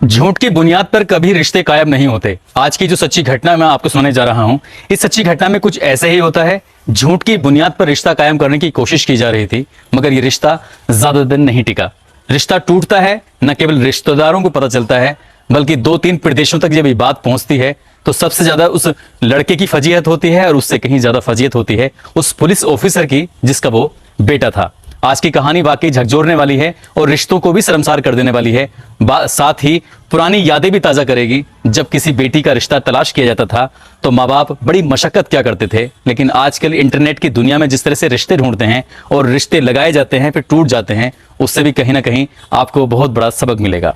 झूठ की बुनियाद पर कभी रिश्ते कायम नहीं होते। आज की जो सच्ची घटना मैं आपको सुनाने जा रहा हूं, इस सच्ची घटना में कुछ ऐसे ही होता है। झूठ की बुनियाद पर रिश्ता कायम करने की कोशिश की जा रही थी, मगर ये रिश्ता ज्यादा दिन नहीं टिका। रिश्ता टूटता है, न केवल रिश्तेदारों को पता चलता है, बल्कि 2-3 प्रदेशों तक जब ये बात पहुंचती है तो सबसे ज्यादा उस लड़के की फजीहत होती है और उससे कहीं ज्यादा फजीहत होती है उस पुलिस ऑफिसर की जिसका वो बेटा था। आज की कहानी वाकई झकझोरने वाली है और रिश्तों को भी शर्मसार कर देने वाली है। साथ ही पुरानी यादें भी ताजा करेगी। जब किसी बेटी का रिश्ता तलाश किया जाता था तो माँ बाप बड़ी मशक्कत क्या करते थे, लेकिन आजकल इंटरनेट की दुनिया में जिस तरह से रिश्ते ढूंढते हैं और रिश्ते लगाए जाते हैं फिर टूट जाते हैं, उससे भी कहीं ना कहीं आपको बहुत बड़ा सबक मिलेगा।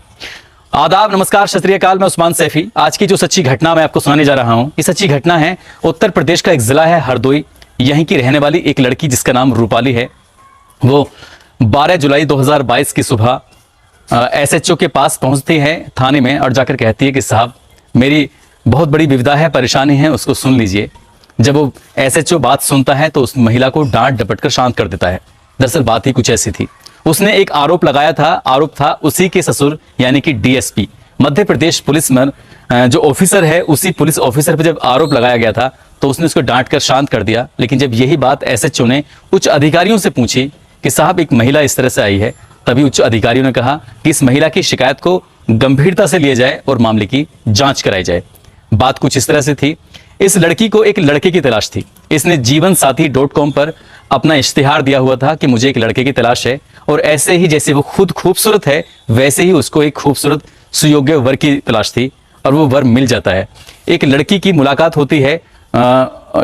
आदाब, नमस्कार, सत श्री अकाल। मैं उस्मान सैफी। आज की जो सच्ची घटना मैं आपको सुनाने जा रहा हूं, ये सच्ची घटना है उत्तर प्रदेश का एक जिला है हरदोई। यहीं की रहने वाली एक लड़की जिसका नाम रूपाली है, वो 12 जुलाई 2022 की सुबह एसएचओ के पास पहुंचती है थाने में और जाकर कहती है कि साहब, मेरी बहुत बड़ी विविधा है, परेशानी है, उसको सुन लीजिए। जब वो एसएचओ बात सुनता है तो उस महिला को डांट डपट कर शांत कर देता है। दरअसल बात ही कुछ ऐसी थी, उसने एक आरोप लगाया था। आरोप था उसी के ससुर यानी कि डीएसपी मध्य प्रदेश पुलिस में जो ऑफिसर है, उसी पुलिस ऑफिसर पर जब आरोप लगाया गया था तो उसने उसको डांट कर शांत कर दिया। लेकिन जब यही बात एसएचओ ने उच्च अधिकारियों से पूछी कि साहब एक महिला इस तरह से आई है, तभी उच्च अधिकारियों ने कहा कि इस महिला की शिकायत को गंभीरता से लिया जाए और मामले की जांच कराई जाए। बात कुछ इस तरह से थी, इस लड़की को एक लड़के की तलाश थी। इसने जीवनसाथी.com पर अपना इश्तिहार दिया हुआ था कि मुझे एक लड़के की तलाश है, और ऐसे ही जैसे वो खुद खूबसूरत है वैसे ही उसको एक खूबसूरत सुयोग्य वर की तलाश थी, और वो वर मिल जाता है। एक लड़की की मुलाकात होती है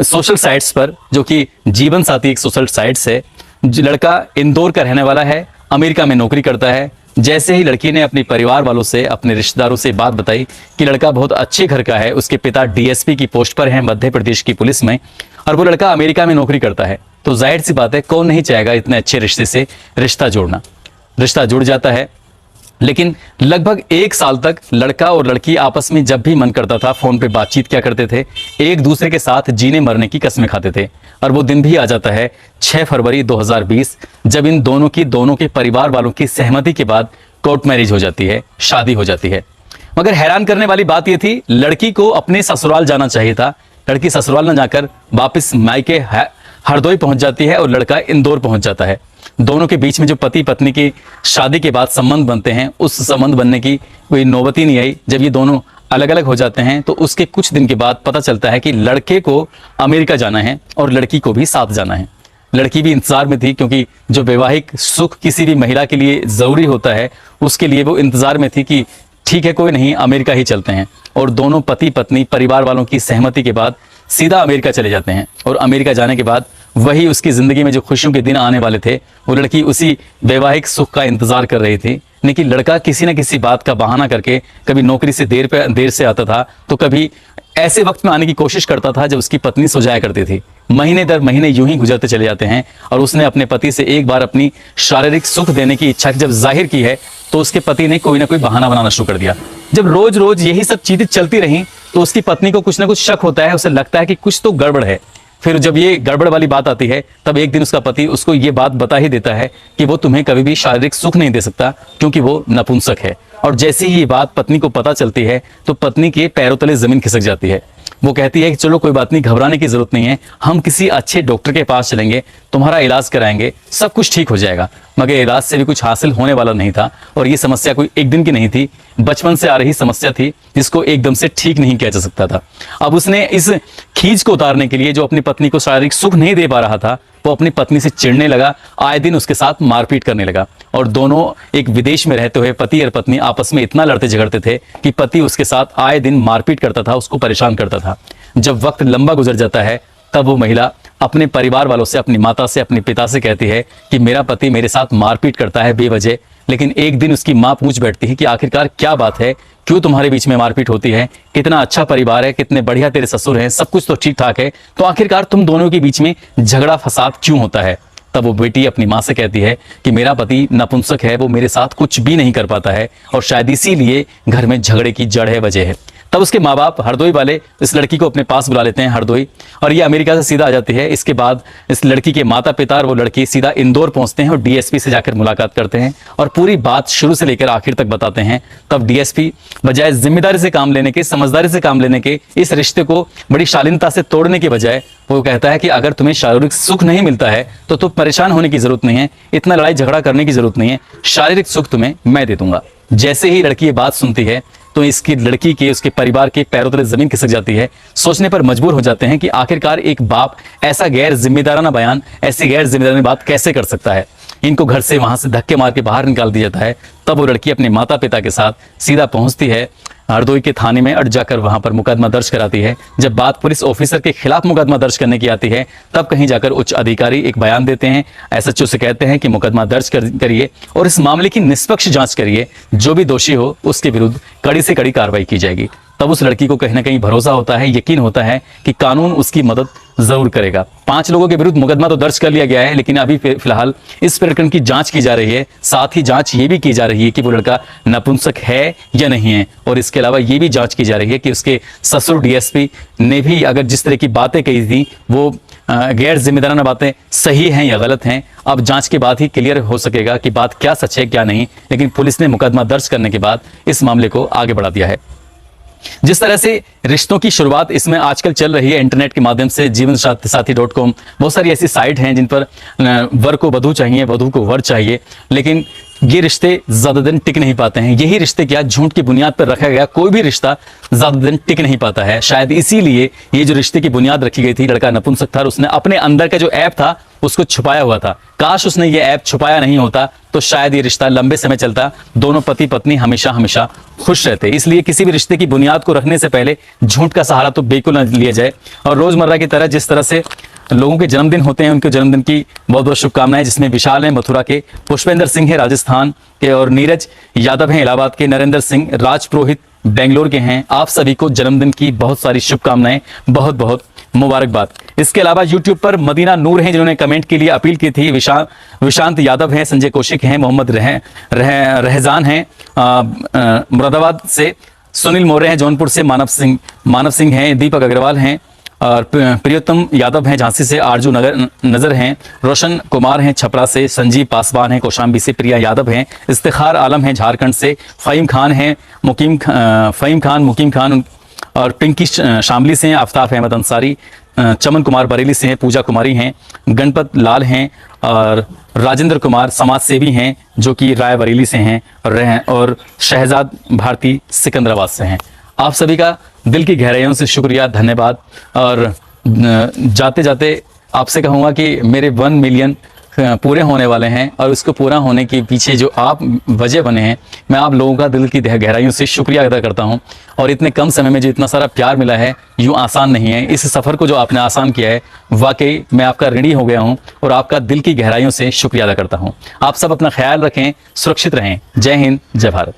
सोशल साइट्स पर, जो कि जीवन साथी एक सोशल साइट्स है। लड़का इंदौर का रहने वाला है, अमेरिका में नौकरी करता है। जैसे ही लड़की ने अपने परिवार वालों से, अपने रिश्तेदारों से बात बताई कि लड़का बहुत अच्छे घर का है, उसके पिता डीएसपी की पोस्ट पर हैं मध्य प्रदेश की पुलिस में, और वो लड़का अमेरिका में नौकरी करता है, तो जाहिर सी बात है कौन नहीं चाहेगा इतने अच्छे रिश्ते से रिश्ता जोड़ना। रिश्ता जुड़ जाता है, लेकिन लगभग 1 साल तक लड़का और लड़की आपस में जब भी मन करता था फोन पे बातचीत क्या करते थे, एक दूसरे के साथ जीने मरने की कस्में खाते थे। और वो दिन भी आ जाता है 6 फरवरी 2020, जब इन दोनों के परिवार वालों की सहमति के बाद कोर्ट मैरिज हो जाती है, शादी हो जाती है। मगर हैरान करने वाली बात यह थी, लड़की को अपने ससुराल जाना चाहिए था। लड़की ससुराल न जाकर वापिस मायके हरदोई पहुंच जाती है और लड़का इंदौर पहुंच जाता है। दोनों के बीच में जो पति पत्नी की शादी के बाद संबंध बनते हैं, उस संबंध बनने की कोई नौबत ही नहीं आई। जब ये दोनों अलग अलग हो जाते हैं तो उसके कुछ दिन के बाद पता चलता है कि लड़के को अमेरिका जाना है और लड़की को भी साथ जाना है। लड़की भी इंतजार में थी, क्योंकि जो वैवाहिक सुख किसी भी महिला के लिए जरूरी होता है, उसके लिए वो इंतजार में थी कि ठीक है, कोई नहीं, अमेरिका ही चलते हैं। और दोनों पति पत्नी परिवार वालों की सहमति के बाद सीधा अमेरिका चले जाते हैं। और अमेरिका जाने के बाद वही उसकी जिंदगी में जो खुशियों के दिन आने वाले थे, वो लड़की उसी वैवाहिक सुख का इंतजार कर रही थी। लेकिन लड़का किसी न किसी बात का बहाना करके कभी नौकरी से देर से आता था, तो कभी ऐसे वक्त में आने की कोशिश करता था जब उसकी पत्नी सो जाया करती थी। महीने दर महीने यूं ही गुजरते चले जाते हैं, और उसने अपने पति से एक बार अपनी शारीरिक सुख देने की इच्छा जब जाहिर की है तो उसके पति ने कोई ना कोई बहाना बनाना शुरू कर दिया। जब रोज रोज यही सब चीजें चलती रही तो उसकी पत्नी को कुछ ना कुछ शक होता है, उसे लगता है कि कुछ तो गड़बड़ है। फिर जब ये गड़बड़ वाली बात आती है, तब एक दिन उसका पति उसको ये बात बता ही देता है कि वो तुम्हें कभी भी शारीरिक सुख नहीं दे सकता, क्योंकि वो नपुंसक है। और जैसे ही ये बात पत्नी को पता चलती है तो पत्नी के पैरों तले जमीन खिसक जाती है। वो कहती है कि चलो कोई बात नहीं, घबराने की जरूरत नहीं है, हम किसी अच्छे डॉक्टर के पास चलेंगे, तुम्हारा इलाज कराएंगे, सब कुछ ठीक हो जाएगा। मगर इलाज से भी कुछ हासिल होने वाला नहीं था, और ये समस्या कोई एक दिन की नहीं थी, बचपन से आ रही समस्या थी जिसको एकदम से ठीक नहीं किया जा सकता था। अब उसने इस खींच को उतारने के लिए, जो अपनी पत्नी को शारीरिक सुख नहीं दे पा रहा था, वो अपनी पत्नी से चिढ़ने लगा, आए दिन उसके साथ मारपीट करने लगा। और दोनों एक विदेश में रहते हुए पति और पत्नी आपस में इतना लड़ते झगड़ते थे कि पति उसके साथ आए दिन मारपीट करता था, उसको परेशान करता था। जब वक्त लंबा गुजर जाता है तब वो महिला अपने परिवार वालों से, अपनी माता से, अपने पिता से कहती है कि मेरा पति मेरे साथ मारपीट करता है बेवजह। लेकिन एक दिन उसकी माँ पूछ बैठती है कि आखिरकार क्या बात है, क्यों तुम्हारे बीच में मारपीट होती है, कितना अच्छा परिवार है, कितने बढ़िया तेरे ससुर हैं, सब कुछ तो ठीक ठाक है, तो आखिरकार तुम दोनों के बीच में झगड़ा फसाद क्यों होता है। तब वो बेटी अपनी माँ से कहती है कि मेरा पति नपुंसक है, वो मेरे साथ कुछ भी नहीं कर पाता है, और शायद इसीलिए घर में झगड़े की जड़ है, वजह है। तब उसके माँ बाप हरदोई वाले इस लड़की को अपने पास बुला लेते हैं, हरदोई, और ये अमेरिका से सीधा आ जाती है। इसके बाद इस लड़की के माता पिता और वो लड़की सीधा इंदौर पहुंचते हैं और डीएसपी से जाकर मुलाकात करते हैं और पूरी बात शुरू से लेकर आखिर तक बताते हैं। तब डीएसपी बजाय जिम्मेदारी से काम लेने के, समझदारी से काम लेने के, इस रिश्ते को बड़ी शालीनता से तोड़ने के बजाय वो कहता है कि अगर तुम्हें शारीरिक सुख नहीं मिलता है तो तुम परेशान होने की जरूरत नहीं है, इतना लड़ाई झगड़ा करने की जरूरत नहीं है, शारीरिक सुख तुम्हें मैं दे दूंगा। जैसे ही लड़की ये बात सुनती है तो इसकी लड़की के, उसके परिवार के पैरों तले जमीन खिसक जाती है। सोचने पर मजबूर हो जाते हैं कि आखिरकार एक बाप ऐसा गैर जिम्मेदाराना बयान, ऐसी गैर जिम्मेदाराना बात कैसे कर सकता है। इनको घर से वहां से धक्के मार के बाहर निकाल दिया जाता है। तब वो लड़की अपने माता पिता के साथ सीधा पहुंचती है हरदोई के थाने में, अट जाकर वहां पर मुकदमा दर्ज कराती है। जब बात पुलिस ऑफिसर के खिलाफ मुकदमा दर्ज करने की आती है तब कहीं जाकर उच्च अधिकारी एक बयान देते हैं, एसएचओ से कहते हैं कि मुकदमा दर्ज करिए और इस मामले की निष्पक्ष जांच करिए, जो भी दोषी हो उसके विरुद्ध कड़ी से कड़ी कार्रवाई की जाएगी। तब उस लड़की को कहीं ना कहीं भरोसा होता है, यकीन होता है कि कानून उसकी मदद जरूर करेगा। 5 लोगों के विरुद्ध मुकदमा तो दर्ज कर लिया गया है, लेकिन अभी फिलहाल इस प्रकरण की जांच की जा रही है। साथ ही जांच ये भी की जा रही है कि वो लड़का नपुंसक है या नहीं है, और इसके अलावा ये भी जांच की जा रही है कि उसके ससुर डीएसपी ने भी अगर जिस तरह की बातें कही थी वो गैर जिम्मेदाराना बातें सही हैं या गलत हैं। अब जांच के बाद ही क्लियर हो सकेगा कि बात क्या सच है क्या नहीं, लेकिन पुलिस ने मुकदमा दर्ज करने के बाद इस मामले को आगे बढ़ा दिया है। जिस तरह से रिश्तों की शुरुआत इसमें आजकल चल रही है इंटरनेट के माध्यम से, जीवनसाथी.com, बहुत सारी ऐसी साइट हैं जिन पर वर को वधू चाहिए, वधू को वर चाहिए, लेकिन ये रिश्ते ज्यादा दिन टिक नहीं पाते हैं। यही रिश्ते क्या, झूठ की बुनियाद पर रखा गया कोई भी रिश्ता ज्यादा दिन टिक नहीं पाता है। शायद इसीलिए ये जो रिश्ते की बुनियाद रखी गई थी, लड़का नपुंसक था, उसने अपने अंदर का जो ऐप था उसको छुपाया हुआ था। काश उसने ये ऐप छुपाया नहीं होता तो शायद ये रिश्ता लंबे समय चलता, दोनों पति पत्नी हमेशा हमेशा खुश रहते। इसलिए किसी भी रिश्ते की बुनियाद को रखने से पहले झूठ का सहारा तो बिल्कुल न लिया जाए। और रोजमर्रा की तरह जिस तरह से लोगों के जन्मदिन होते हैं, उनके जन्मदिन की बहुत बहुत शुभकामनाएं, जिसमें विशाल है मथुरा के, पुष्पेंद्र सिंह है राजस्थान के, और नीरज यादव हैं इलाहाबाद के, नरेंद्र सिंह राजपुरोहित बेंगलोर के हैं। आप सभी को जन्मदिन की बहुत सारी शुभकामनाएं, बहुत बहुत मुबारकबाद। इसके अलावा यूट्यूब पर मदीना नूर हैं जिन्होंने कमेंट के लिए अपील की थी, विशांत यादव हैं, संजय कौशिक हैं, मोहम्मद रहजान हैं मुरादाबाद से, सुनील मौर्य हैं जौनपुर से, मानव सिंह हैं, दीपक अग्रवाल हैं, और प्रियोत्तम यादव हैं झांसी से, आरजू नजर हैं, रोशन कुमार हैं छपरा से, संजीव पासवान हैं कौशाम्बी से, प्रिया यादव हैं, इफ्तिखार आलम हैं झारखंड से, फ़हीम खान मुकीम खान और पिंकी शामली से हैं, आफ्ताब अहमद अंसारी, चमन कुमार बरेली से हैं, पूजा कुमारी हैं, गणपत लाल हैं, और राजेंद्र कुमार समाज सेवी हैं जो कि रायबरेली से हैं, और शहजाद भारती सिकंदराबाद से हैं। आप सभी का दिल की गहराइयों से शुक्रिया, धन्यवाद। और जाते जाते आपसे कहूँगा कि मेरे 1 मिलियन पूरे होने वाले हैं, और उसको पूरा होने के पीछे जो आप वजह बने हैं, मैं आप लोगों का दिल की गहराइयों से शुक्रिया अदा करता हूं। और इतने कम समय में जो इतना सारा प्यार मिला है, यूं आसान नहीं है। इस सफ़र को जो आपने आसान किया है, वाकई मैं आपका ऋणी हो गया हूं, और आपका दिल की गहराइयों से शुक्रिया अदा करता हूं। आप सब अपना ख्याल रखें, सुरक्षित रहें। जय हिंद, जय भारत।